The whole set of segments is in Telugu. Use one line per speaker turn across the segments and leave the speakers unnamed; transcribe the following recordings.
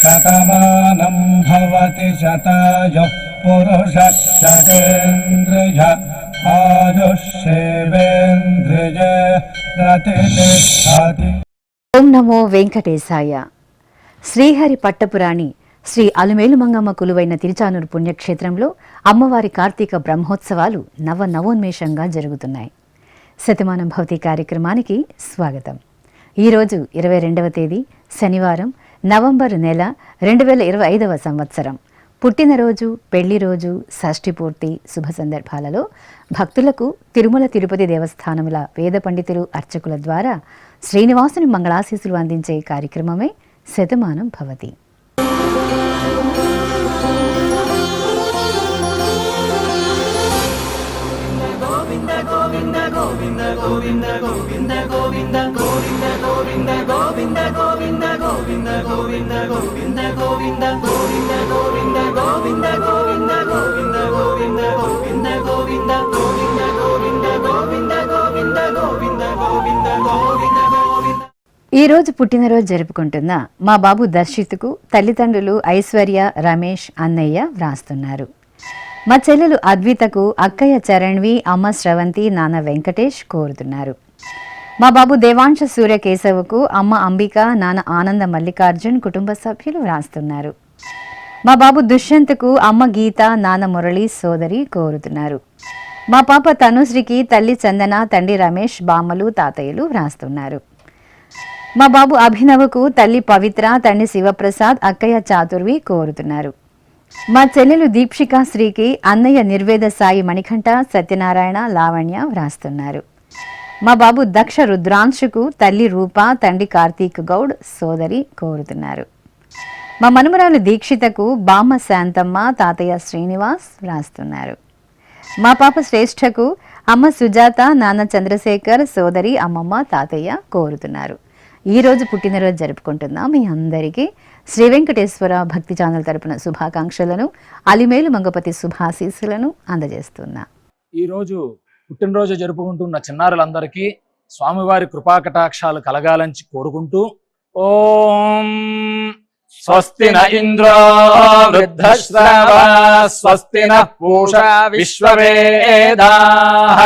శతమానం భవతి శతాయుః పురుషः శతేంద్రియ ఆయుష్యేవేంద్రియ ప్రతిష్టతి.
ఓం నమో వెంకటేశాయ. శ్రీహరి పట్టపురాణి శ్రీ అలుమేలు మంగమ్మ కొలువైన తిరుచానూరు పుణ్యక్షేత్రంలో అమ్మవారి కార్తీక బ్రహ్మోత్సవాలు నవోన్మేషంగా జరుగుతున్నాయి. శతమానం భవతి కార్యక్రమానికి స్వాగతం. ఈరోజు 22వ తేదీ శనివారం, నవంబర్ నెల 2025వ సంవత్సరం. పుట్టినరోజు, పెళ్లి రోజు, షష్ఠి పూర్తి శుభ సందర్భాలలో భక్తులకు తిరుమల తిరుపతి దేవస్థానముల వేద పండితులు, అర్చకుల ద్వారా శ్రీనివాసుని మంగళాశీసులు అందించే కార్యక్రమమే శతమానం భవతి. ఈ రోజు పుట్టినరోజు జరుపుకుంటున్న మా బాబు దర్శిత్కు తల్లిదండ్రులు ఐశ్వర్య, రమేష్, అన్నయ్య వ్రాస్తున్నారు. మా చెల్లెలు అద్వితకు అక్కయ్య చరణ్వి, అమ్మ శ్రవంతి, నాన్న వెంకటేష్ కోరుతున్నారు. మా బాబు దేవాంశ సూర్యకేశవుకు అమ్మ అంబిక, నాన్న ఆనంద మల్లికార్జున్ కుటుంబ సభ్యులు వ్రాస్తున్నారు. మా బాబు దుష్యంత్కు అమ్మ గీత, నాన్న మురళి, సోదరి కోరుతున్నారు. మా పాప తనుశ్రీకి తల్లి చందన, తండ్రి రమేష్, బామ్మలు, తాతయ్యలు వ్రాస్తున్నారు. మా బాబు అభినవ్కు తల్లి పవిత్ర, తండ్రి శివప్రసాద్, అక్కయ్య చాతుర్వి కోరుతున్నారు. మా చెల్లెలు దీక్షికా శ్రీకి అన్నయ్య నిర్వేద సాయి మణికంఠ, సత్యనారాయణ, లావణ్య వ్రాస్తున్నారు. మా బాబు దక్ష రుద్రాంశుకు తల్లి రూప, తండ్రి కార్తీక్ గౌడ్, సోదరి కోరుతున్నారు. మా మనుమరాలు దీక్షితకు బామ్మ శాంతమ్మ, తాతయ్య శ్రీనివాస్ వ్రాస్తున్నారు. మా పాప శ్రేష్ఠకు అమ్మ సుజాత, నాన్న చంద్రశేఖర్, సోదరి అమ్మమ్మ, తాతయ్య కోరుతున్నారు. ఈరోజు పుట్టినరోజు జరుపుకుంటున్న మీ అందరికీ శ్రీ వెంకటేశ్వర భక్తి ఛానల్ తరపున శుభాకాంక్షలను, అలిమేలు మంగపతి శుభాశీస్సులను అందజేస్తున్నా.
ఈరోజు పుట్టినరోజు జరుపుకుంటున్న చిన్నారులందరికీ స్వామివారి కృపాకటాక్షాలు కలగాలని కోరుకుంటూ, ఓం స్వస్తి న ఇంద్రో వృద్ధశ్రవా స్వస్తి న పూషా విశ్వవేదాః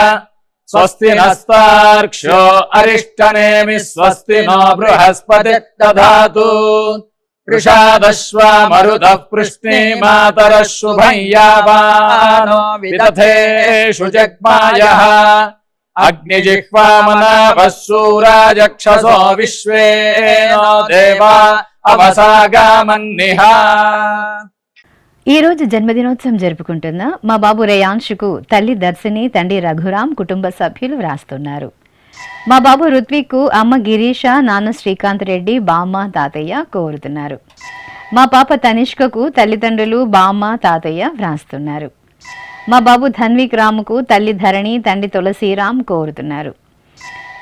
స్వస్తి నస్తార్క్ష్యో అరిష్టనేమి స్వస్తి నో బృహస్పతి దధాతు వృషాదశ్వా మరుతః పృష్ణీమాతరః శుభం యావానో విదథేషు జగ్మాయః అగ్నిజిహ్వామనాభः శూరాజక్షసో విశ్వేనో దేవా అవసాగామన్నిహ.
ఈరోజు జన్మదినోత్సవం జరుపుకుంటున్న మా బాబు రేయాంశుకు తల్లి దర్శిని, తండ్రి రఘురాం కుటుంబ సభ్యులు వ్రాస్తున్నారు. మా బాబు రుత్విక్కు అమ్మ గిరీష, నాన్న శ్రీకాంత్ రెడ్డి, బామ్మ, తాతయ్య కోరుతున్నారు. మా పాప తనిష్కకు తల్లిదండ్రులు, బామ్మ, తాతయ్య వ్రాస్తున్నారు. మా బాబు ధన్విక్ రాముకు తల్లి ధరణి, తండ్రి తులసీరాం కోరుతున్నారు.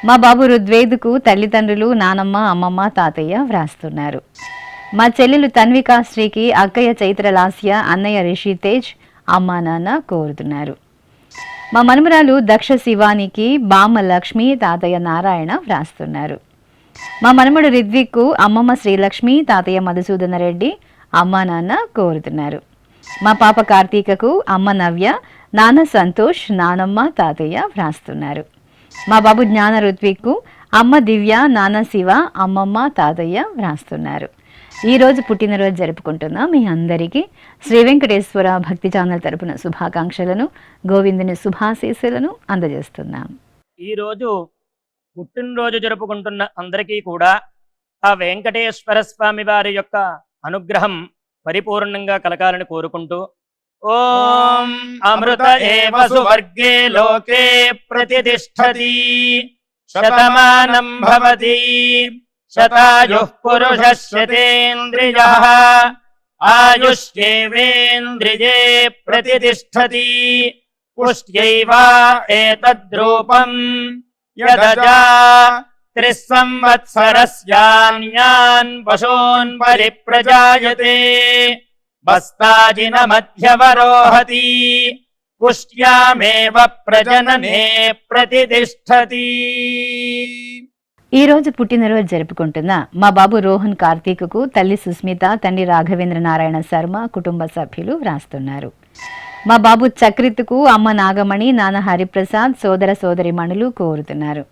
మా బాబు రుద్వేదుకు తల్లిదండ్రులు, నానమ్మ, అమ్మమ్మ, తాతయ్య వ్రాస్తున్నారు. మా చెల్లెలు తన్వికాశ్రీకి అక్కయ్య చైత్రలాస్య, అన్నయ్య రిషితేజ్, అమ్మ, నాన్న కోరుతున్నారు. మా మనుమరాలు దక్ష శివానికి బామ్మ లక్ష్మి, తాతయ్య నారాయణ వ్రాస్తున్నారు. మా మనమడు రిద్విక్కు అమ్మమ్మ శ్రీలక్ష్మి, తాతయ్య మధుసూదన రెడ్డి, అమ్మ, నాన్న కోరుతున్నారు. మా పాప కార్తీకకు అమ్మ నవ్య, నాన్న సంతోష్, నానమ్మ, తాతయ్య వ్రాస్తున్నారు. మా బాబు జ్ఞాన రుత్విక్కు అమ్మ దివ్య, నాన్న శివ, అమ్మమ్మ, తాతయ్య వ్రాస్తున్నారు. ఈరోజు పుట్టినరోజు జరుపుకుంటున్న మీ అందరికీ శ్రీ వెంకటేశ్వర భక్తి ఛానల్ తరపున శుభాకాంక్షలను, గోవిందుని శుభాశీస్సులను అందజేస్తున్నాం.
ఈరోజు పుట్టినరోజు జరుపుకుంటున్న అందరికీ కూడా ఆ వెంకటేశ్వర స్వామి వారి యొక్క అనుగ్రహం పరిపూర్ణంగా కలగాలని కోరుకుంటూ, ఓం అమృత ఏవ సువర్గే లోకే ప్రతిష్ఠతి శతమానం భవతి శతాయుః పురుషः శతేంద్రియః ఆయుష్యేవేంద్రియే ప్రతిష్ఠతి పుష్ట్యైవ ఏతద్రూపం యదజా త్రిస్సంవత్సరస్యాన్యాన్ పశూన్ పరిప్రజాయతే భస్తాజిన మధ్యవరోహతి పుష్ట్యామేవ ప్రజననే ప్రతిష్టతి.
ఈ రోజు పుట్టినరోజు జరుపుకుంటున్న మా బాబు రోహన్ కార్తీక్కు తల్లి సుస్మిత, తండ్రి రాఘవేంద్ర నారాయణ శర్మ, కుటుంబ సభ్యులు వ్రాస్తున్నారు. మా బాబు చక్రిత్కు అమ్మ నాగమణి, నాన్న హరిప్రసాద్, సోదర సోదరిమణులు కోరుతున్నారు.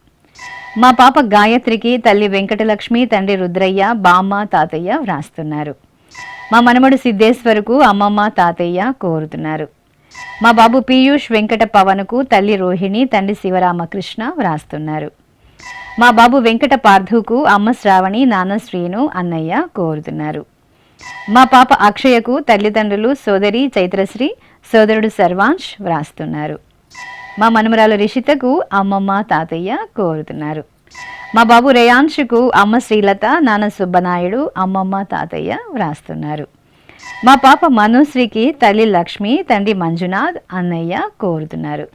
మా పాప గాయత్రికి తల్లి వెంకటలక్ష్మి, తండ్రి రుద్రయ్య, బామ్మ, తాతయ్య వ్రాస్తున్నారు. మా మనమడు సిద్ధేశ్వరుకు అమ్మమ్మ, తాతయ్య కోరుతున్నారు. మా బాబు పీయూష్ వెంకట పవన్కు తల్లి రోహిణి, తండ్రి శివరామకృష్ణ వ్రాస్తున్నారు. మా బాబు వెంకట పార్థుకు అమ్మ శ్రావణి, నాన్న శ్రీను, అన్నయ్య కోరుతున్నారు. మా పాప అక్షయకు తల్లిదండ్రులు సోదరి చైత్రశ్రీ, సోదరుడు సర్వాంశ్ వ్రాస్తున్నారు. మా మనుమరాలు రిషితకు అమ్మమ్మ, తాతయ్య కోరుతున్నారు. మా బాబు రేయాంశుకు అమ్మ శ్రీలత, నాన్న సుబ్బనాయుడు, అమ్మమ్మ, తాతయ్య వ్రాస్తున్నారు. మా పాప మనుశ్రీకి తల్లి లక్ష్మి, తండ్రి మంజునాథ్, అన్నయ్య కోరుతున్నారు.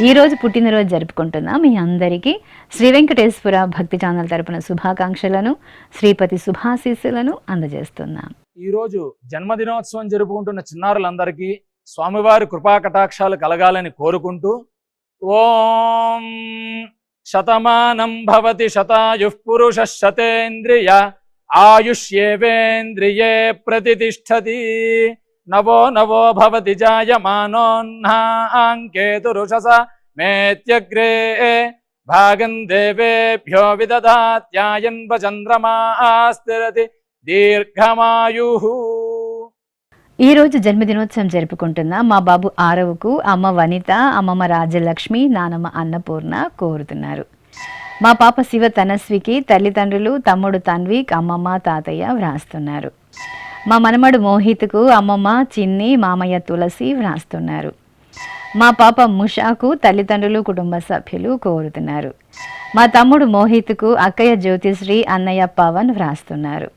ఈరోజు పుట్టినరోజు జరుపుకుంటున్న మీ అందరికీ శ్రీ వెంకటేశ్వర భక్తి ఛానల్ తరపున శుభాకాంక్షలను, శ్రీపతి శుభాశీస్సులను అందజేస్తున్నాం.
ఈరోజు జన్మదినోత్సవం జరుపుకుంటున్న చిన్నారులందరికీ స్వామివారి కృపా కటాక్షాలు కలగాలని కోరుకుంటూ ఓం శతమానం భవతి శతాయుః పురుషః శతేంద్రియ ఆయుష్యేవేంద్రియే ప్రతిష్టతి నవో నవో భవతి జాయమానోన్హాంకేతురుషస మేత్యగ్రే భాగం దేవేభ్యో విదదాత్యాయన్వ చంద్రమాస్థిరతి దీర్ఘమాయుః.
ఈ రోజు జన్మదినోత్సవం జరుపుకుంటున్న మా బాబు ఆరవుకు అమ్మ వనిత, అమ్మమ్మ రాజలక్ష్మి, నానమ్మ అన్నపూర్ణ కోరుతున్నారు. మా పాప శివ తనస్వికి తల్లిదండ్రులు తమ్ముడు తన్విక్, అమ్మమ్మ, తాతయ్య వ్రాస్తున్నారు. మా మనమడు మోహిత్కు అమ్మమ్మ చిన్ని, మామయ్య తులసి వ్రాస్తున్నారు. మా పాప ముషాకు తల్లిదండ్రులు కుటుంబ సభ్యులు కోరుతున్నారు. మా తమ్ముడు మోహిత్కు అక్కయ్య జ్యోతిశ్రీ, అన్నయ్య పవన్ వ్రాస్తున్నారు.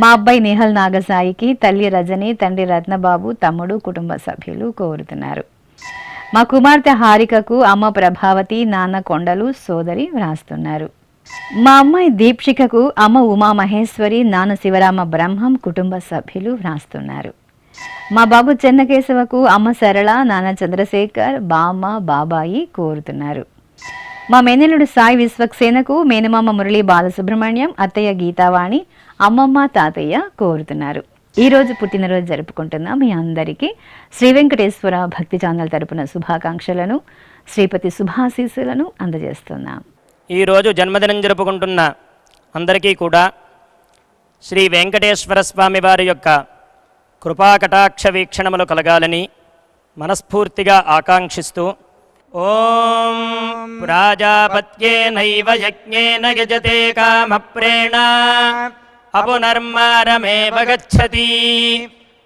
మా అబ్బాయి నిహల్ నాగసాయికి తల్లి రజని, తండ్రి రత్నబాబు, తమ్ముడు కుటుంబ సభ్యులు కోరుతున్నారు. మా కుమార్తె హారికకు అమ్మ ప్రభావతి, నాన్న కొండలు, సోదరి వ్రాస్తున్నారు. మా అమ్మాయి దీప్షికకు అమ్మ ఉమామహేశ్వరి, నాన్న శివరామ బ్రహ్మం, కుటుంబ సభ్యులు వ్రాస్తున్నారు. మా బాబు చెన్నకేశవకు అమ్మ సరళ, నాన్న చంద్రశేఖర్, బామ్మ, బాబాయి కోరుతున్నారు. మా మేనల్లుడు సాయి విశ్వక్సేనకు మేనమామ మురళీ బాలసుబ్రహ్మణ్యం, అత్తయ్య గీతావాణి, అమ్మమ్మ, తాతయ్య కోరుతున్నారు. ఈ రోజు పుట్టినరోజు జరుపుకుంటున్న మీ అందరికీ శ్రీ వెంకటేశ్వర భక్తి ఛానల్ తరపున శుభాకాంక్షలను, శ్రీపతి శుభాశీస్సులను అందజేస్తున్నాం.
ఈరోజు జన్మదినం జరుపుకుంటున్న అందరికీ కూడా శ్రీ వెంకటేశ్వర స్వామి వారి యొక్క కృపాకటాక్ష వీక్షణములు కలగాలని మనస్ఫూర్తిగా ఆకాంక్షిస్తూ ఓం ప్రాజాపత్యేనైవ యజ్ఞేన యజతే కామప్రేణ అపునర్మారమేవ గచ్చతి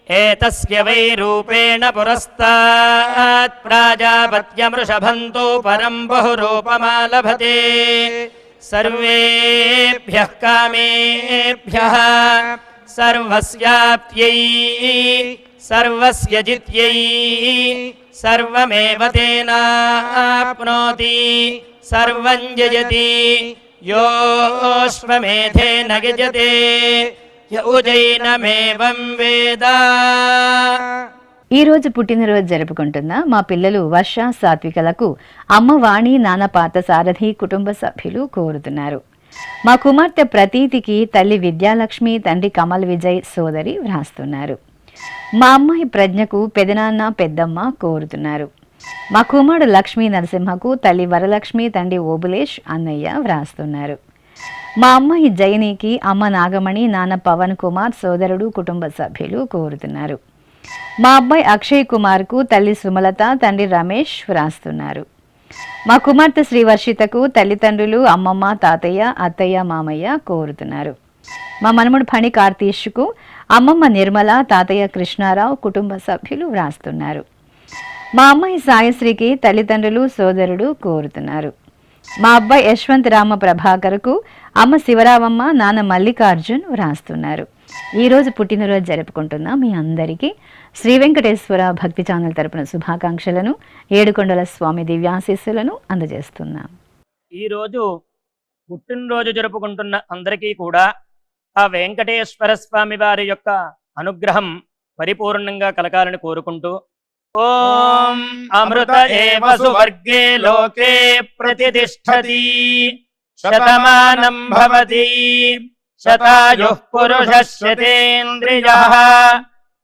ఏతస్య వై రూపేణ పురస్తాత్ ప్రాజాపత్యమృషభంతో పరం బహురూపమాలభతే సర్వేభ్యః కామేభ్యః సర్వస్యాప్త్యై సర్వస్య జిత్యై సర్వమేవ తేనాప్నోతి సర్వం జయతి యోశ్వమేధేన గజతే యౌజైనమేవం వేద.
ఈ రోజు పుట్టినరోజు జరుపుకుంటున్న మా పిల్లలు వర్ష, సాత్వికలకు అమ్మ వాణి, నాన్న పార్థసారథి, కుటుంబ సభ్యులు కోరుతున్నారు. మా కుమార్తె ప్రతీతికి తల్లి విద్యాలక్ష్మి, తండ్రి కమల్ విజయ్, సోదరి వ్రాస్తున్నారు. మా అమ్మాయి ప్రజ్ఞకు పెదనాన్న, పెద్దమ్మ కోరుతున్నారు. మా కుమారుడు లక్ష్మీ నరసింహకు తల్లి వరలక్ష్మి, తండ్రి ఓబులేష్, అన్నయ్య వ్రాస్తున్నారు. మా అమ్మాయి జయనికి అమ్మ నాగమణి, నాన్న పవన్ కుమార్, సోదరుడు, కుటుంబ సభ్యులు కోరుతున్నారు. మా అబ్బాయి అక్షయ్ కుమార్కు తల్లి సుమలత, తండ్రి రమేష్ వ్రాస్తున్నారు. మా కుమార్తె శ్రీవర్షితకు తల్లిదండ్రులు అమ్మమ్మ, తాతయ్య, అత్తయ్య, మామయ్య కోరుతున్నారు. మా మనముడు ఫణి కార్తీష్కు అమ్మమ్మ నిర్మల, తాతయ్య కృష్ణారావు, కుటుంబ సభ్యులు వ్రాస్తున్నారు. మా అమ్మాయి సాయశ్రీకి తల్లిదండ్రులు, సోదరుడు కోరుతున్నారు. మా అబ్బాయి యశ్వంత్ రామ ప్రభాకర్కు అమ్మ శివరామమ్మ, నాన్న మల్లికార్జున్ వ్రాస్తున్నారు. ఈరోజు పుట్టినరోజు జరుపుకుంటున్న మీ అందరికీ శ్రీ వెంకటేశ్వర భక్తి ఛానల్ తరపున శుభాకాంక్షలను, ఏడుకొండల స్వామి దివ్యాశీస్సులను అందజేస్తున్నాం.
ఈరోజు పుట్టినరోజు జరుపుకుంటున్న అందరికీ కూడా ఆ వెంకటేశ్వర స్వామి వారి యొక్క అనుగ్రహం పరిపూర్ణంగా కలగాలని కోరుకుంటూ ఓం అమృత ఏవ సువర్గే లోకే ప్రతిష్టతి శతమానం భవతి శతాయుః పురుషः శతేంద్రియః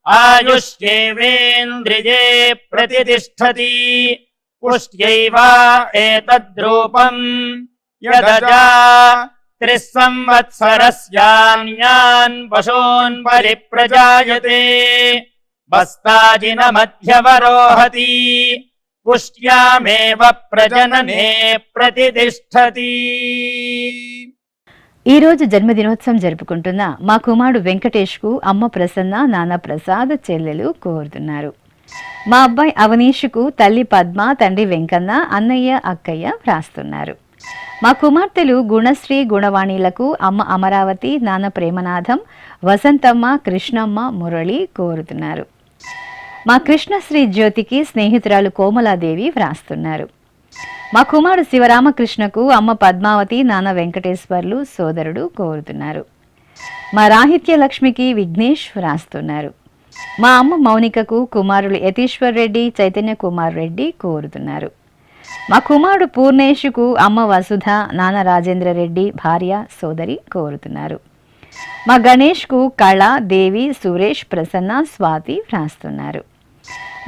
ఆయుష్యేవేంద్రియే ప్రతిష్టతి పుష్ట్యైవ ఏతద్రూపం యదజా 3 సంవత్సరస్యాన్యాన్ పశూన్ పరిప్రజాయతే బస్తాజిన మధ్యవరోహతి పుష్ట్యామేవ ప్రజననే ప్రతిష్టతి.
ఈ రోజు జన్మదినోత్సవం జరుపుకుంటున్న మా కుమారుడు వెంకటేష్కు అమ్మ ప్రసన్న, నాన్న ప్రసాద్, చెల్లెలు కోరుతున్నారు. మా అబ్బాయి అవనీష్కు తల్లి పద్మ, తండ్రి వెంకన్న, అన్నయ్య, అక్కయ్య వ్రాస్తున్నారు. మా కుమార్తెలు గుణశ్రీ, గుణవాణిలకు అమ్మ అమరావతి, నాన్న ప్రేమనాథం, వసంతమ్మ, కృష్ణమ్మ, మురళి కోరుతున్నారు. మా కృష్ణశ్రీ జ్యోతికి స్నేహితురాలు కోమలాదేవి వ్రాస్తున్నారు. మా కుమారుడు శివరామకృష్ణకు అమ్మ పద్మావతి, నాన్న వెంకటేశ్వర్లు, సోదరుడు కోరుతున్నారు. మా రాహిత్య లక్ష్మికి విఘ్నేష్ వ్రాస్తున్నారు. మా అమ్మ మౌనికకు కుమారులు యతీశ్వర్ రెడ్డి, చైతన్య కుమార్ రెడ్డి కోరుతున్నారు. మా కుమారుడు పూర్ణేషుకు అమ్మ వసుధ, నాన్న రాజేంద్ర రెడ్డి, భార్య, సోదరి కోరుతున్నారు. మా గణేష్కు కళ, దేవి, సురేష్, ప్రసన్న, స్వాతి వ్రాస్తున్నారు.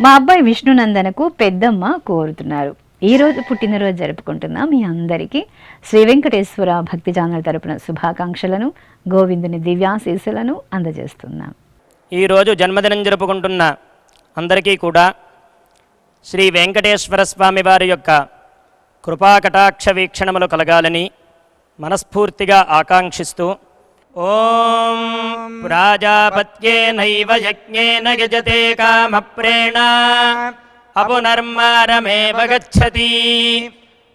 మా అబ్బాయి విష్ణునందనకు పెద్దమ్మ కోరుతున్నారు. ఈరోజు పుట్టినరోజు జరుపుకుంటున్న మీ అందరికీ శ్రీ వెంకటేశ్వర భక్తి ఛానల్ తరపున శుభాకాంక్షలను, గోవిందుని దివ్యాశీస్సులను అందజేస్తున్నాం.
ఈరోజు జన్మదినం జరుపుకుంటున్న అందరికీ కూడా శ్రీ వెంకటేశ్వర స్వామి వారి యొక్క కృపాకటాక్ష వీక్షణములు కలగాలని మనస్ఫూర్తిగా ఆకాంక్షిస్తూ ఓం ప్రాజాపత్యేనైవ యజ్ఞేన యజతే కామప్రేణ అపునర్మారమేవ గచ్చతి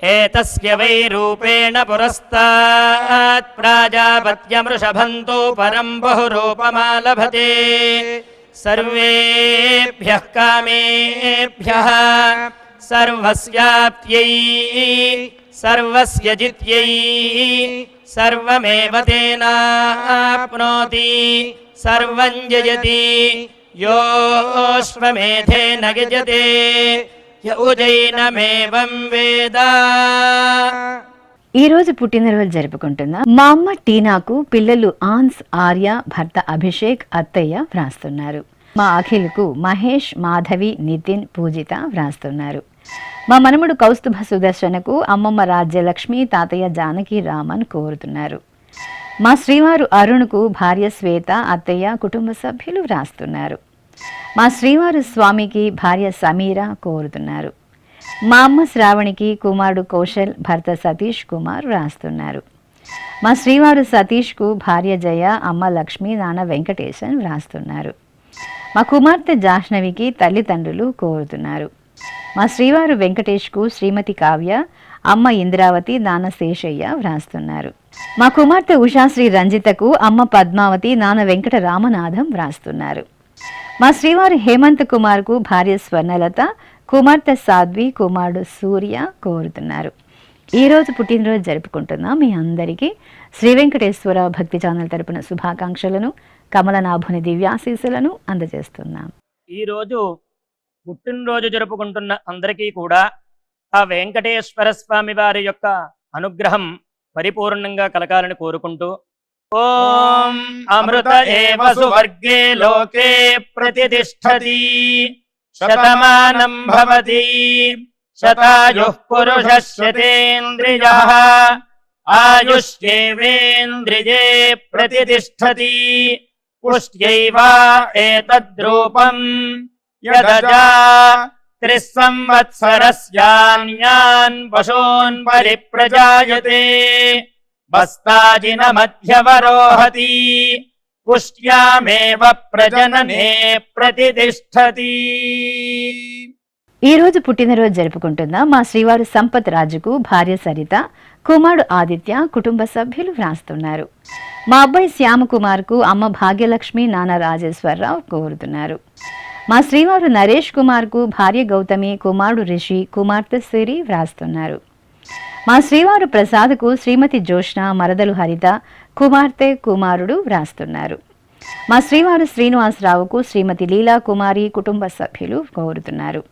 ఏతస్య వై రూపేణ పురస్తాత్ ప్రాజాపత్యమృషభంతో పరం బహురూపమాలభతే సర్వేభ్యః కామేభ్యః సర్వస్యాప్త్యై సర్వస్య జిత్యై సర్వమేవ తేనాప్నోతి సర్వం జయతి యోऽశ్వమేధేన యజతే య ఉజైనమేవం వేద.
ఈ రోజు పుట్టినరోజు జరుపుకుంటున్న మా అమ్మ టీనాకు పిల్లలు ఆన్స్, ఆర్య, భర్త అభిషేక్, అత్తయ్య వ్రాస్తున్నారు. మా అఖిల్కు మహేష్, మాధవి, నితిన్, పూజిత వ్రాస్తున్నారు. మా మనముడు కౌస్తుభ సుదర్శనకు అమ్మమ్మ రాజ్యలక్ష్మి, తాతయ్య జానకి రామన్ కోరుతున్నారు. మా శ్రీవారు అరుణ్కు భార్య శ్వేత, అత్తయ్య, కుటుంబ సభ్యులు వ్రాస్తున్నారు. మా శ్రీవారు స్వామికి భార్య సమీర కోరుతున్నారు. మా అమ్మ శ్రావణికి కుమారుడు కౌశల్, భర్త సతీష్ కుమార్ వ్రాస్తున్నారు. మా శ్రీవారు సతీష్కు భార్య జయ, అమ్మ లక్ష్మి, నాన్న వెంకటేశన్ వ్రాస్తున్నారు. మా కుమార్తె జాహ్నవికి తల్లిదండ్రులు కోరుతున్నారు. మా శ్రీవారు వెంకటేష్కు శ్రీమతి కావ్య, అమ్మ ఇంద్రావతి, నాన్న శేషయ్య వ్రాస్తున్నారు. మా కుమార్తె ఉషాశ్రీ రంజితకు అమ్మ పద్మావతి, నాన్న వెంకట రామనాథం వ్రాస్తున్నారు. మా శ్రీవారు హేమంత్ కుమార్కు భార్య స్వర్ణలత, కుమార్తె సాధ్వి, కుమారుడు సూర్య కోరుతున్నారు. ఈరోజు పుట్టినరోజు జరుపుకుంటున్న మీ అందరికీ శ్రీ వెంకటేశ్వర భక్తి ఛానల్ తరపున శుభాకాంక్షలను, కమలనాభుని దివ్యాశీస్సులను అందజేస్తున్నాం.
ఈరోజు పుట్టినరోజు జరుపుకుంటున్న అందరికీ కూడా ఆ వెంకటేశ్వర స్వామి వారి యొక్క అనుగ్రహం పరిపూర్ణంగా కలగాలని కోరుకుంటూ ఓం అమృత ఏవ సువర్గే లోకే ప్రతిష్టతి శతమానం భవతి శతాయుః పురుషः శతేంద్రియః ఆయుష్యేవేంద్రియే ప్రతిష్టతి పుష్ట్యైవ ఏతద్రూపం యదజా 3 సంవత్సరస్యాన్యాన్ పశూన్ పరిప్రజాయతే బస్తాజిన మధ్యవరోహతి పుష్ట్యామేవ ప్రజననే ప్రతిష్టతి.
ఈ రోజు పుట్టినరోజు జరుపుకుంటున్న మా శ్రీవారు సంపత్ రాజుకు భార్య సరిత, కుమారుడు ఆదిత్య, కుటుంబ సభ్యులు వ్రాస్తున్నారు. మా అబ్బాయి శ్యామకుమార్కు అమ్మ భాగ్యలక్ష్మి, నాన్న రాజేశ్వరరావు కోరుతున్నారు. మా శ్రీవారు నరేష్ కుమార్కు భార్య గౌతమి, కుమారుడు రిషి, కుమార్తె సిరి వ్రాస్తున్నారు. మా శ్రీవారు ప్రసాద్కు శ్రీమతి జోష్న, మరదలు హరిత, కుమార్తె, కుమారుడు వ్రాస్తున్నారు. మా శ్రీవారు శ్రీనివాసరావుకు శ్రీమతి లీలా కుమారి కుటుంబ సభ్యులు కోరుతున్నారు.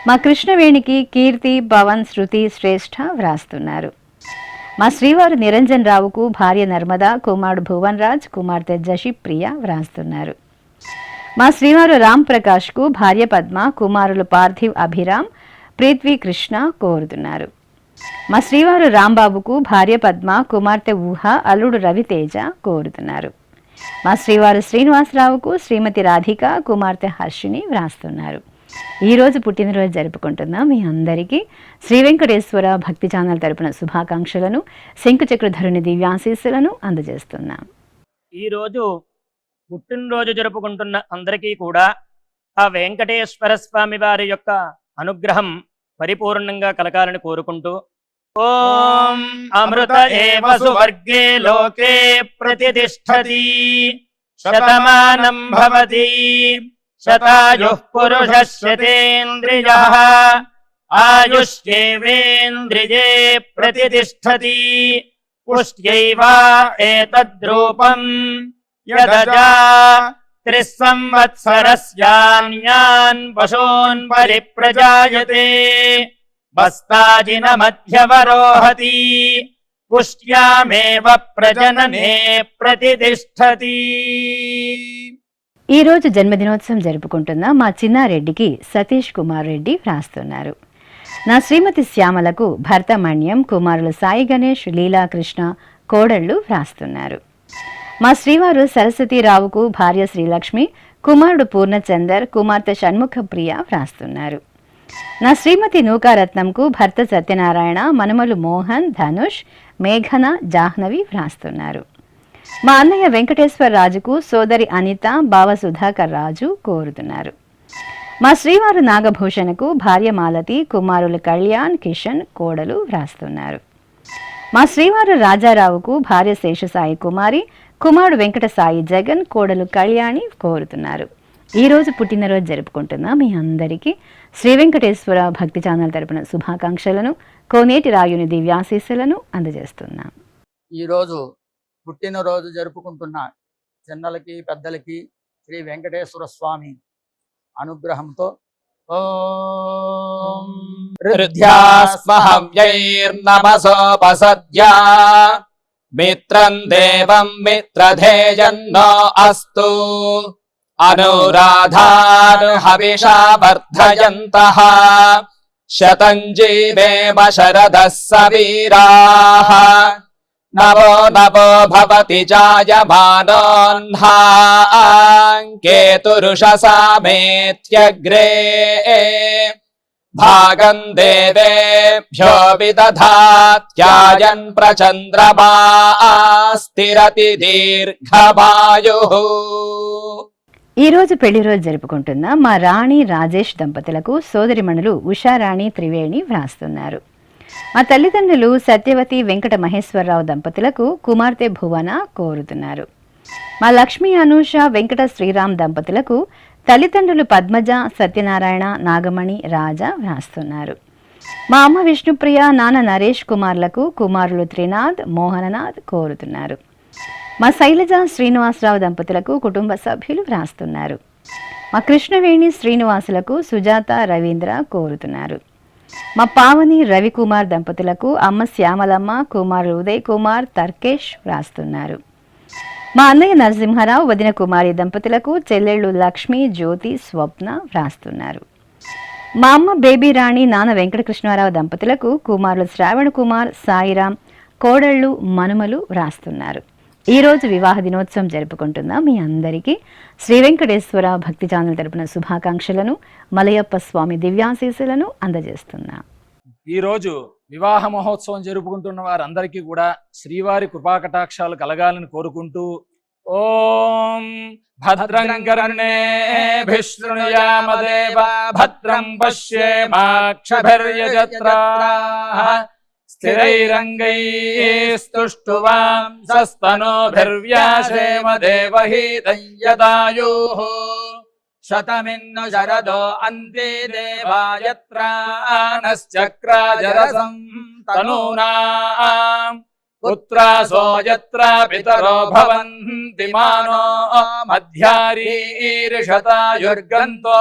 మా కృష్ణవేణికి కీర్తి, పవన్, శృతి శ్రేష్ఠ వ్రాస్తున్నారు. మా శ్రీవారు నిరంజన్ రావుకు భార్య నర్మదా, కుమారుడు భువన్ రాజ్, కుమార్తె జషి ప్రియ వ్రాస్తున్నారు. మా శ్రీవారు రామ్ ప్రకాష్కు భార్య పద్మ, కుమారులు పార్థివ్, అభిరామ్, ప్రీత్వి, కృష్ణ కోరుతున్నారు. మా శ్రీవారు రాంబాబుకు భార్య పద్మ, కుమార్తె ఊహ, అల్లుడు రవితేజ కోరుతున్నారు. మా శ్రీవారు శ్రీనివాసరావుకు శ్రీమతి రాధిక, కుమార్తె హర్షిని వ్రాస్తున్నారు. ఈరోజు పుట్టినరోజు జరుపుకుంటున్న మీ అందరికీ శ్రీ వెంకటేశ్వర భక్తి ఛానల్ తరపున శుభాకాంక్షలను, శంకుచక్రధరుని దివ్యాశీస్సులను అందజేస్తున్నాం.
ఈరోజు పుట్టినరోజు జరుపుకుంటున్న అందరికీ కూడా ఆ వెంకటేశ్వర స్వామి వారి యొక్క అనుగ్రహం పరిపూర్ణంగా కలగాలని కోరుకుంటూ, ఓం అమృత ఏవ సువర్గే లోకే ప్రతిష్టతి శతమానం భవతి శతాయుః పురుషः శతేంద్రియః ఆయుష్యేవేంద్రియే ప్రతిష్టతి పుష్ట్యైవ ఏతద్రూపం యదజా త్రిస్సంవత్సరస్యాన్యాన్ పశూన్ పరిప్రజాయతే బస్తాజిన మధ్యవరోహతి పుష్ట్యామేవ ప్రజననే ప్రతిష్టతి.
ఈరోజు జన్మదినోత్సవం జరుపుకుంటున్న మా చిన్నారెడ్డికి సతీష్ కుమార్ రెడ్డి వ్రాస్తున్నారు. నా శ్రీమతి శ్యామలకు భర్త మణ్యం, కుమారులు సాయి గణేష్, లీలాకృష్ణ కోడళ్లు వ్రాస్తున్నారు. మా శ్రీవారు సరస్వతీరావుకు భార్య శ్రీలక్ష్మి, కుమారుడు పూర్ణచందర్, కుమార్తె షణ్ముఖ ప్రియ వ్రాస్తున్నారు. నా శ్రీమతి నూకారత్నంకు భర్త సత్యనారాయణ, మనుమలు మోహన్, ధనుష్, మేఘన, జాహ్నవి వ్రాస్తున్నారు. మా అన్నయ్య వెంకటేశ్వర రాజుకు సోదరి అనిత, బావ సుధాకర్ రాజు కోరుతున్నారు. మా శ్రీవారు నాగభూషణకు భార్య మాలతి, కుమారులు కళ్యాణ్, కిషన్, కోడలు వ్రాస్తున్నారు. మా శ్రీవారు రాజారావుకు భార్య శేషసాయి కుమారి, కుమారుడు వెంకట సాయి జగన్, కోడలు కళ్యాణి కోరుతున్నారు. ఈరోజు పుట్టినరోజు జరుపుకుంటున్న మీ అందరికీ శ్రీ వెంకటేశ్వర భక్తి ఛానల్ తరపున శుభాకాంక్షలను, కోనేటి రాయుని దివ్యాశీస్సులను అందజేస్తున్నాం.
ఈరోజు పుట్టినరోజు జరుపుకుంటున్న చిన్నలకి పెద్దలకి శ్రీ వెంకటేశ్వర స్వామి అనుగ్రహంతో ఓం
హృద్యాస్మహవ్యైర్నమసోపసద్యా మిత్రం దేవం మిత్రధేయన్నో అస్తు అనురాధాన్ హవిషా వర్ధయంతః శతం జీవేమ శరదః సవీరాః నవో నవో భవతి జాయమానోన్హాం కేతురుషసామేత్యగ్రే భాగం దేవేభ్యో విదధాత్యాయన్ ప్రచంద్రమా స్థిరతి దీర్ఘమాయుః.
ఈరోజు పెళ్లి రోజు జరుపుకుంటున్న మా రాణి రాజేష్ దంపతులకు సోదరిమణులు ఉషారాణి త్రివేణి వ్రాస్తున్నారు. మా తల్లిదండ్రులు సత్యవతి వెంకట మహేశ్వరరావు దంపతులకు కుమార్తె భువన కోరుతున్నారు. మా లక్ష్మీ అనూష వెంకట శ్రీరామ్ దంపతులకు తల్లిదండ్రులు పద్మజ, సత్యనారాయణ, నాగమణి, రాజా వ్రాస్తున్నారు. మా అమ్మ విష్ణుప్రియ, నాన్న నరేష్ కుమార్లకు కుమారులు త్రినాథ్, మోహననాథ్ కోరుతున్నారు. మా శైలజ శ్రీనివాసరావు దంపతులకు కుటుంబ సభ్యులు వ్రాస్తున్నారు. మా కృష్ణవేణి శ్రీనివాసులకు సుజాత, రవీంద్ర కోరుతున్నారు. మా పావని రవికుమార్ దంపతులకు అమ్మ శ్యామలమ్మ, కుమారులు ఉదయ్ కుమార్, తర్కేష్ వ్రాస్తున్నారు. మా అన్నయ్య నరసింహారావు, వదిన కుమారి దంపతులకు చెల్లెళ్ళు లక్ష్మి, జ్యోతి, స్వప్న వ్రాస్తున్నారు. మా అమ్మ బేబీ రాణి, నాన్న వెంకటకృష్ణారావు దంపతులకు కుమారులు శ్రావణ్ కుమార్, సాయిరాం, కోడళ్ళు, మనుమలు వ్రాస్తున్నారు. ఈరోజు వివాహ దినోత్సవం జరుపుకుంటున్న మీ అందరికీ శ్రీ వెంకటేశ్వర భక్తి ఛానల్ తరపున శుభాకాంక్షలను, మలయప్ప స్వామి దివ్యాశీస్సులను అందజేస్తున్నాం.
ఈరోజు వివాహ మహోత్సవం జరుపుకుంటున్న వారందరికీ కూడా శ్రీవారి కృపాకటాక్షాలు కలగాలని కోరుకుంటూ, ఓం భద్రం కర్ణేభిః శృణుయామదేవా భద్రం పశ్యేమాక్షభిర్యజత్రాః స్థిరైరంగైస్తుష్టువాంసస్తనోభిర్వ్యాసేమ దేవహీతం యదాయుః శతమిన్ను శరదో అంతే దేవాయత్రానశ్చక్రాజరసం తనూనాం పుత్రాసో యత్ర పితరో భవంతి మానో మధ్యారీర్షతాయుర్గంతో.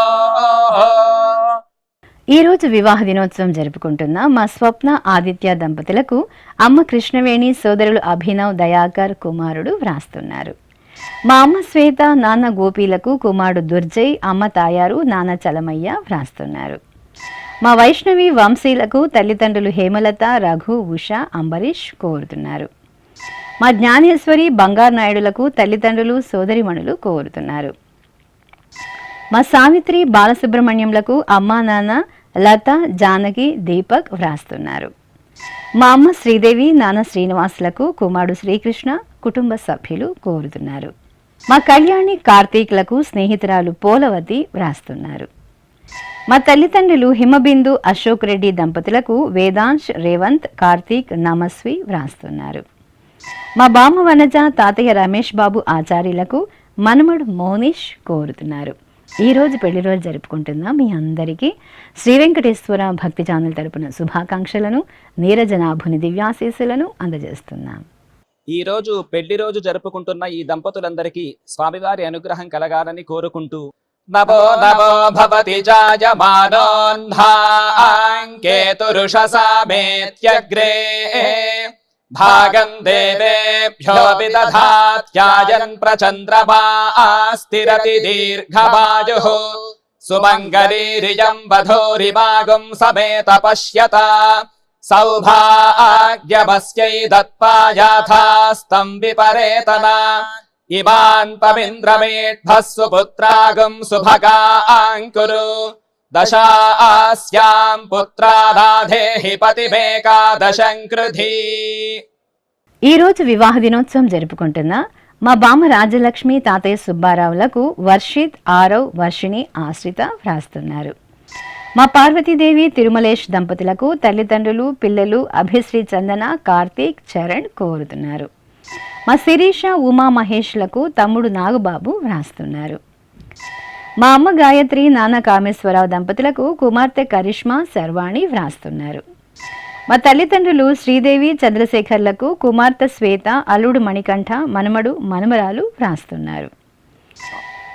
ఈ రోజు వివాహ దినోత్సవం జరుపుకుంటున్న మా స్వప్న ఆదిత్య దంపతులకు అమ్మ కృష్ణవేణి, సోదరులు అభినవ్, దయాకర్, కుమారుడు వ్రాస్తున్నారు. మా అమ్మ శ్వేత, నాన్న గోపీలకు కుమారుడు దుర్జయ్, అమ్మ తాయారు, నాన్న చలమయ్య వ్రాస్తున్నారు. మా వైష్ణవి వంశీలకు తల్లిదండ్రులు హేమలత, రఘు, ఉష, అంబరీష్ కోరుతున్నారు. మా జ్ఞానేశ్వరి, బంగారు నాయుడులకు తల్లిదండ్రులు, సోదరిమణులు కోరుతున్నారు. మా సావిత్రి, బాలసుబ్రహ్మణ్యంలకు అమ్మా, నాన్న, లత, జానకి, దీపక్ వ్రాస్తున్నారు. మా అమ్మ శ్రీదేవి, నాన్న శ్రీనివాసులకు కుమారుడు శ్రీకృష్ణ, కుటుంబ సభ్యులు కోరుతున్నారు. మా కళ్యాణి, కార్తీక్లకు స్నేహితురాలు పోలవతి వ్రాస్తున్నారు. మా తల్లిదండ్రులు హిమబిందు, అశోక్ రెడ్డి దంపతులకు వేదాంశ్, రేవంత్, కార్తీక్, నమస్వి వ్రాస్తున్నారు. మా బామ్మ వనజ, తాతయ్య రమేష్ బాబు ఆచార్యులకు మనమడు మోనిష్ కోరుతున్నారు. ఈ రోజు పెళ్లి రోజు జరుపుకుంటున్న మీ అందరికీ శ్రీ వెంకటేశ్వర భక్తి ఛానల్ తరపున శుభాకాంక్షలను, నీరజనాభుని దివ్యాశీస్సులను అందజేస్తున్నాం.
ఈ రోజు పెళ్లి రోజు జరుపుకుంటున్న ఈ దంపతులందరికీ స్వామివారి అనుగ్రహం కలగాలని కోరుకుంటూ నభో నభో భవతి జాయమానోన్హాంకేతురుషసామేత్యగ్రే భాగం దేవేభ్యో విదధాత్యాయన్ ప్రచంద్రమాస్తిరతి దీర్ఘమాయుః సుమంగళీరియం వధూరిమాగం సమేత పశ్యత సౌభాగ్యమస్యై దత్పాయాథాస్తం విపరేతన ఇమాన్ పవింద్రమేఢ్భస్సు పుత్రాగం సుభగాంకురు దశాస్యాం పుత్రానాధేహి పతిమేకాదశం కృధి.
ఈ రోజు వివాహ దినోత్సవం జరుపుకుంటున్న మా బామ్మ రాజలక్ష్మి, తాతయ్య సుబ్బారావులకు వర్షిత్, ఆరవ్, వర్షిణి, ఆశ్రిత వ్రాస్తున్నారు. మా పార్వతీదేవి, తిరుమలేష్ దంపతులకు తల్లిదండ్రులు, పిల్లలు అభిశ్రీ, చందన, కార్తీక్, చరణ్ కోరుతున్నారు. మా శిరీష, ఉమా మహేష్లకు తమ్ముడు నాగబాబు వ్రాస్తున్నారు. మా అమ్మ గాయత్రి, నాన్న కామేశ్వరరావు దంపతులకు కుమార్తె కరిష్మా, శర్వాణి వ్రాస్తున్నారు. మా తల్లిదండ్రులు శ్రీదేవి, చంద్రశేఖర్లకు కుమార్తె శ్వేత, అల్లుడు మణికంఠ, మనమడు, మనమరాలు వ్రాస్తున్నారు.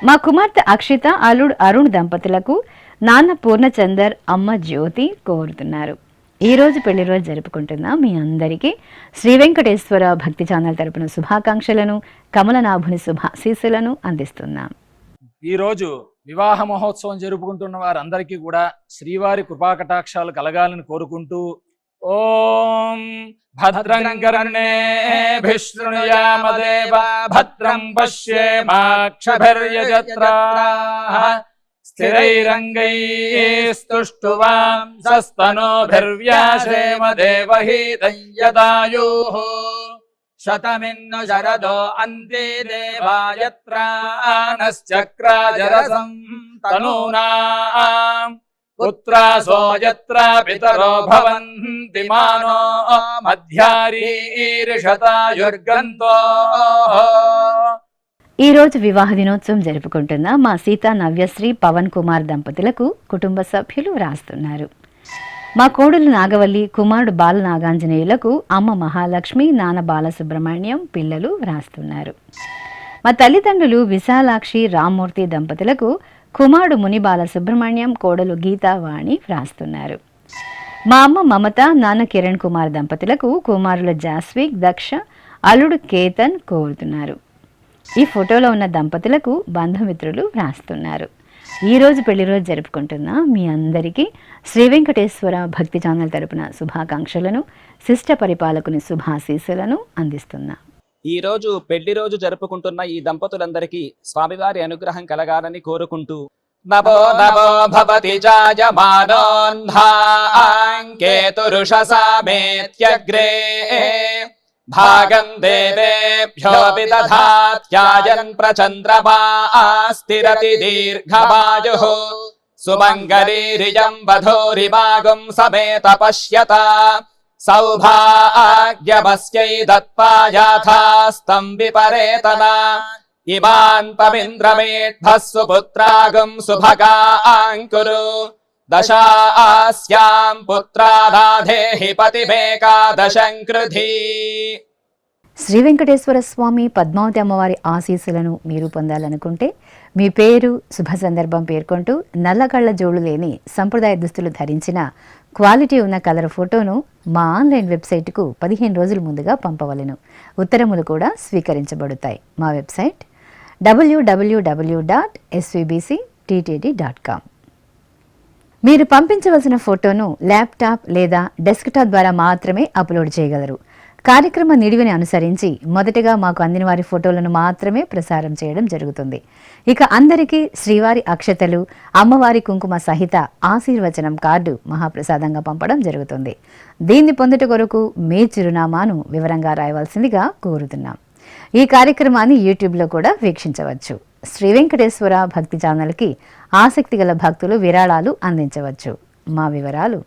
మా కుమార్తె అక్షిత, అల్లుడు అరుణ్ దంపతులకు నాన్న పూర్ణచందర్, అమ్మ జ్యోతి కోరుతున్నారు. ఈ రోజు పెళ్లి రోజు జరుపుకుంటున్న మీ అందరికీ శ్రీ వెంకటేశ్వర భక్తి ఛానల్ తరపున శుభాకాంక్షలను, కమలనాభుని శుభాశీస్సులను అందిస్తున్నాం.
ఈ రోజు వివాహ మహోత్సవం జరుపుకుంటున్న వారందరికీ కూడా శ్రీవారి కృపాకటాక్షాలు కలగాలని కోరుకుంటూ ఓం భద్రం కర్ణేభిః శృణుయామదేవ భద్రం పశ్యేమాక్షభిర్యజత్రాః స్థిరైరంగైస్తుష్టువాం సస్తనోభిర్వ్యాసేమ దేవహీతం యదాయుః శతమిన్ను శరదో అంతే దేవాయత్రానశ్చక్రాజరసం తనూనాం పుత్రాసో యత్ర పితరో భవంతి మానో మధ్యారీర్షతాయుర్గంతో.
ఈ రోజు వివాహ దినోత్సవం జరుపుకుంటున్న మా సీతా, నవ్యశ్రీ, పవన్ కుమార్ దంపతులకు కుటుంబ సభ్యులు వ్రాస్తున్నారు. మా కోడలు నాగవల్లి, కుమారుడు బాల నాగాంజనేయులకు అమ్మ మహాలక్ష్మి, నాన్న బాలసుబ్రహ్మణ్యం, పిల్లలు వ్రాస్తున్నారు. మా తల్లిదండ్రులు విశాలాక్షి, రామ్మూర్తి దంపతులకు కుమారుడు ముని బాలసుబ్రహ్మణ్యం, కోడలు గీతావాణి వ్రాస్తున్నారు. మా అమ్మ మమత, నాన్న కిరణ్ కుమార్ దంపతులకు కుమారుల జాస్విక్, దక్ష, అల్లుడు కేతన్ కోరుతున్నారు. ఈ ఫోటోలో ఉన్న దంపతులకు బంధుమిత్రులు వ్రాస్తున్నారు. ఈ రోజు పెళ్లి రోజు జరుపుకుంటున్న మీ అందరికీ శ్రీ వెంకటేశ్వర భక్తి ఛానల్ తరపున శుభాకాంక్షలను, శిష్ట పరిపాలకుని శుభాశీస్సులను అందిస్తున్నా.
ఈ రోజు పెళ్లి రోజు జరుపుకుంటున్న ఈ దంపతులందరికీ స్వామివారి అనుగ్రహం కలగాలని కోరుకుంటూ నభో నభో భవతి జాయమానోన్హాంకేతురుషసామేత్యగ్రే భాగం దేవేభ్యో విదధాత్యాయన్ ప్రచంద్రమాస్తిరతి దీర్ఘమాయుః సుమంగళీరియం వధూరిమాగం సమేత పశ్యత సౌభాగ్యమస్యై దత్పాయాథాస్తం విపరేతన ఇమాన్ పవింద్రమేఢ్భస్సు పుత్రాగం సుభగాంకురు దశాస్యాం పుత్రానాధేహి పతిమేకాదశం కృధి.
శ్రీ వెంకటేశ్వర స్వామి పద్మావతి అమ్మవారి ఆశీస్సులను మీరు పొందాలనుకుంటే మీ పేరు శుభ సందర్భం పేర్కొంటూ నల్ల కళ్ళ జోడు లేని సంప్రదాయ దుస్తులు ధరించిన క్వాలిటీ ఉన్న కలర్ ఫోటోను మా ఆన్లైన్ వెబ్సైట్కు 15 రోజుల ముందుగా పంపవలెను. ఉత్తరములు కూడా స్వీకరించబడతాయి. మా వెబ్సైట్ www.svbcttd.com. మీరు పంపించవలసిన ఫోటోను ల్యాప్టాప్ లేదా డెస్క్టాప్ ద్వారా మాత్రమే అప్లోడ్ చేయగలరు. కార్యక్రమ నిడివిని అనుసరించి మొదటగా మాకు అందిన వారి ఫోటోలను మాత్రమే ప్రసారం చేయడం జరుగుతుంది. ఇక అందరికీ శ్రీవారి అక్షతలు, అమ్మవారి కుంకుమ సహిత ఆశీర్వచనం కార్డు మహాప్రసాదంగా పంపడం జరుగుతుంది. దీన్ని పొందుట కొరకు మీ చిరునామాను వివరంగా రాయవలసిందిగా కోరుతున్నాం. ఈ కార్యక్రమాన్ని యూట్యూబ్లో కూడా వీక్షించవచ్చు. శ్రీ వెంకటేశ్వర భక్తి ఛానల్కి ఆసక్తి గల భక్తులు విరాళాలు అందించవచ్చు. మా వివరాలు